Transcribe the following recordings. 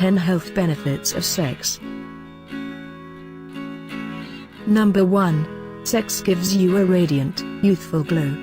10 health benefits of sex. Number 1. Sex gives you a radiant, youthful glow.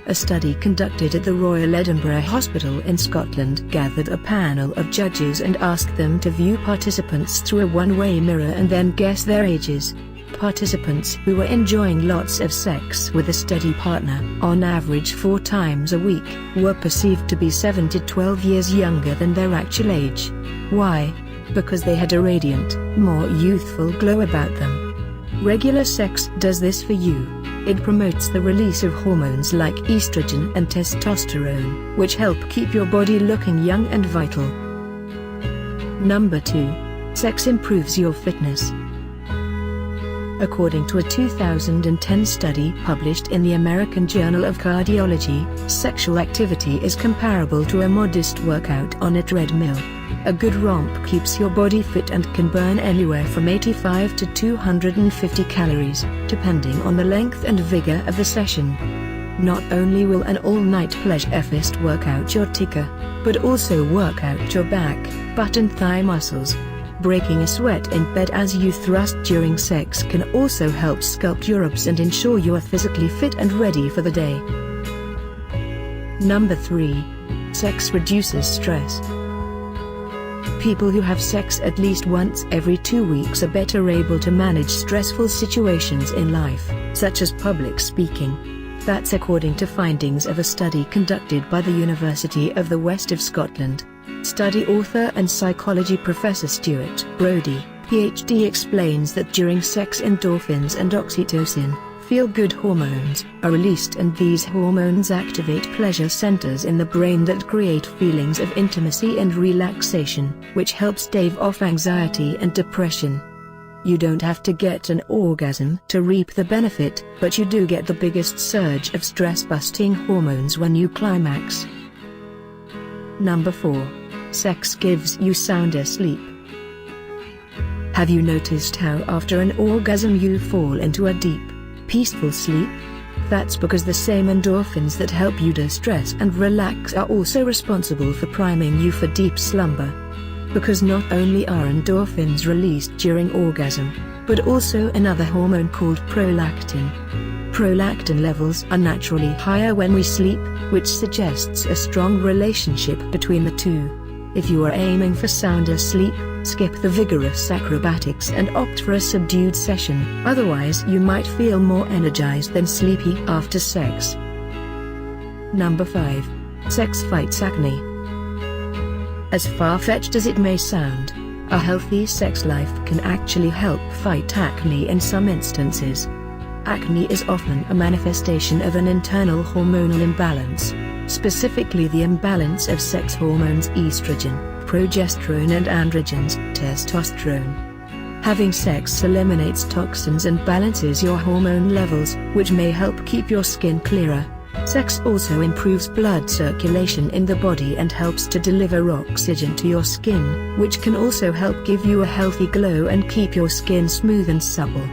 A study conducted at the Royal Edinburgh Hospital in Scotland gathered a panel of judges and asked them to view participants through a one-way mirror and then guess their ages. Participants who were enjoying lots of sex with a steady partner, on average 4 times a week, were perceived to be 7 to 12 years younger than their actual age. Why? Because they had a radiant, more youthful glow about them. Regular sex does this for you. It promotes the release of hormones like estrogen and testosterone, which help keep your body looking young and vital. Number 2. Sex improves your fitness. According to a 2010 study published in the American Journal of Cardiology, sexual activity is comparable to a modest workout on a treadmill. A good romp keeps your body fit and can burn anywhere from 85 to 250 calories, depending on the length and vigor of the session. Not only will an all-night pleasure fest work out your ticker, but also work out your back, butt and thigh muscles. Breaking a sweat in bed as you thrust during sex can also help sculpt your abs and ensure you are physically fit and ready for the day. Number 3. Sex reduces stress. People who have sex at least once every 2 weeks are better able to manage stressful situations in life, such as public speaking. That's according to findings of a study conducted by the University of the West of Scotland. Study author and psychology Professor Stuart Brodie, PhD, explains that during sex endorphins and oxytocin, feel-good hormones, are released, and these hormones activate pleasure centers in the brain that create feelings of intimacy and relaxation, which helps stave off anxiety and depression. You don't have to get an orgasm to reap the benefit, but you do get the biggest surge of stress-busting hormones when you climax. Number 4. Sex gives you sounder sleep. Have you noticed how after an orgasm you fall into a deep, peaceful sleep? That's because the same endorphins that help you de-stress and relax are also responsible for priming you for deep slumber. Because not only are endorphins released during orgasm, but also another hormone called prolactin. Prolactin levels are naturally higher when we sleep, which suggests a strong relationship between the two. If you are aiming for sounder sleep, skip the vigorous acrobatics and opt for a subdued session, otherwise you might feel more energized than sleepy after sex. Number 5. Sex fights acne. As far-fetched as it may sound, a healthy sex life can actually help fight acne in some instances. Acne is often a manifestation of an internal hormonal imbalance, specifically the imbalance of sex hormones estrogen, progesterone and androgens, testosterone. Having sex eliminates toxins and balances your hormone levels, which may help keep your skin clearer. Sex also improves blood circulation in the body and helps to deliver oxygen to your skin, which can also help give you a healthy glow and keep your skin smooth and supple.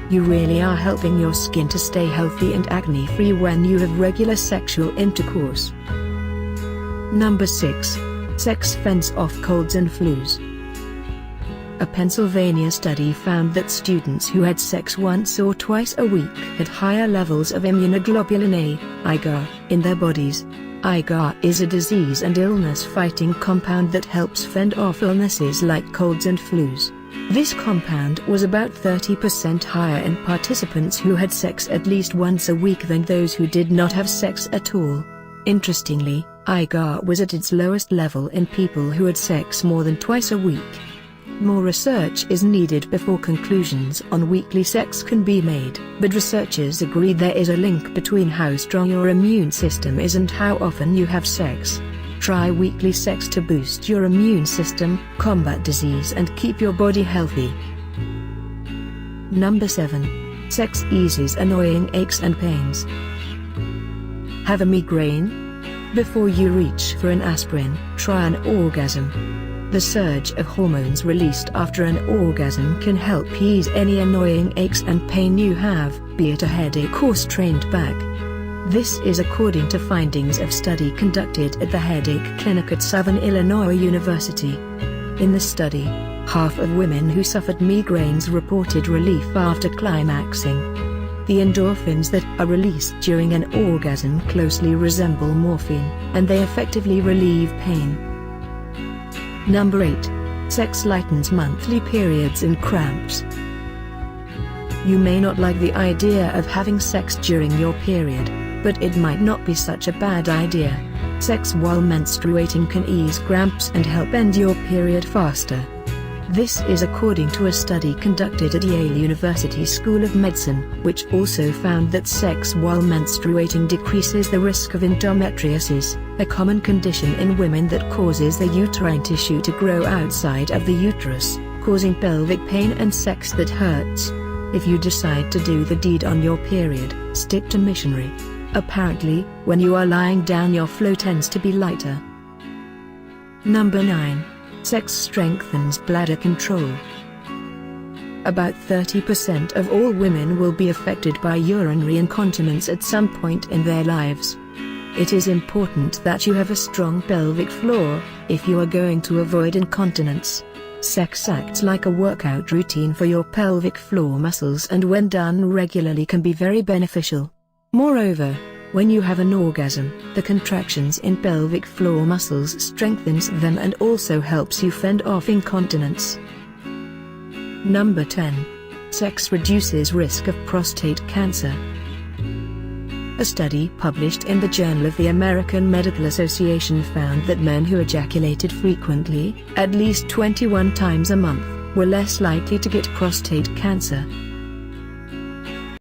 You really are helping your skin to stay healthy and acne-free when you have regular sexual intercourse. Number 6. Sex fends off colds and flus. A Pennsylvania study found that students who had sex once or twice a week had higher levels of immunoglobulin A, IgA, in their bodies. IgA is a disease and illness-fighting compound that helps fend off illnesses like colds and flus. This compound was about 30% higher in participants who had sex at least once a week than those who did not have sex at all. Interestingly, IgA was at its lowest level in people who had sex more than twice a week. More research is needed before conclusions on weekly sex can be made, but researchers agree there is a link between how strong your immune system is and how often you have sex. Try weekly sex to boost your immune system, combat disease and keep your body healthy. Number 7. Sex eases annoying aches and pains. Have a migraine? Before you reach for an aspirin, try an orgasm. The surge of hormones released after an orgasm can help ease any annoying aches and pain you have, be it a headache or strained back. This is according to findings of study conducted at the Headache Clinic at Southern Illinois University. In the study, half of women who suffered migraines reported relief after climaxing. The endorphins that are released during an orgasm closely resemble morphine, and they effectively relieve pain. Number 8. Sex lightens monthly periods and cramps. You may not like the idea of having sex during your period, but it might not be such a bad idea. Sex while menstruating can ease cramps and help end your period faster. This is according to a study conducted at Yale University School of Medicine, which also found that sex while menstruating decreases the risk of endometriosis, a common condition in women that causes the uterine tissue to grow outside of the uterus, causing pelvic pain and sex that hurts. If you decide to do the deed on your period, stick to missionary. Apparently, when you are lying down your flow tends to be lighter. Number 9. Sex strengthens bladder control. About 30% of all women will be affected by urinary incontinence at some point in their lives. It is important that you have a strong pelvic floor, if you are going to avoid incontinence. Sex acts like a workout routine for your pelvic floor muscles, and when done regularly can be very beneficial. Moreover, when you have an orgasm, the contractions in pelvic floor muscles strengthens them and also helps you fend off incontinence. Number 10. Sex reduces risk of prostate cancer. A study published in the Journal of the American Medical Association found that men who ejaculated frequently, at least 21 times a month, were less likely to get prostate cancer.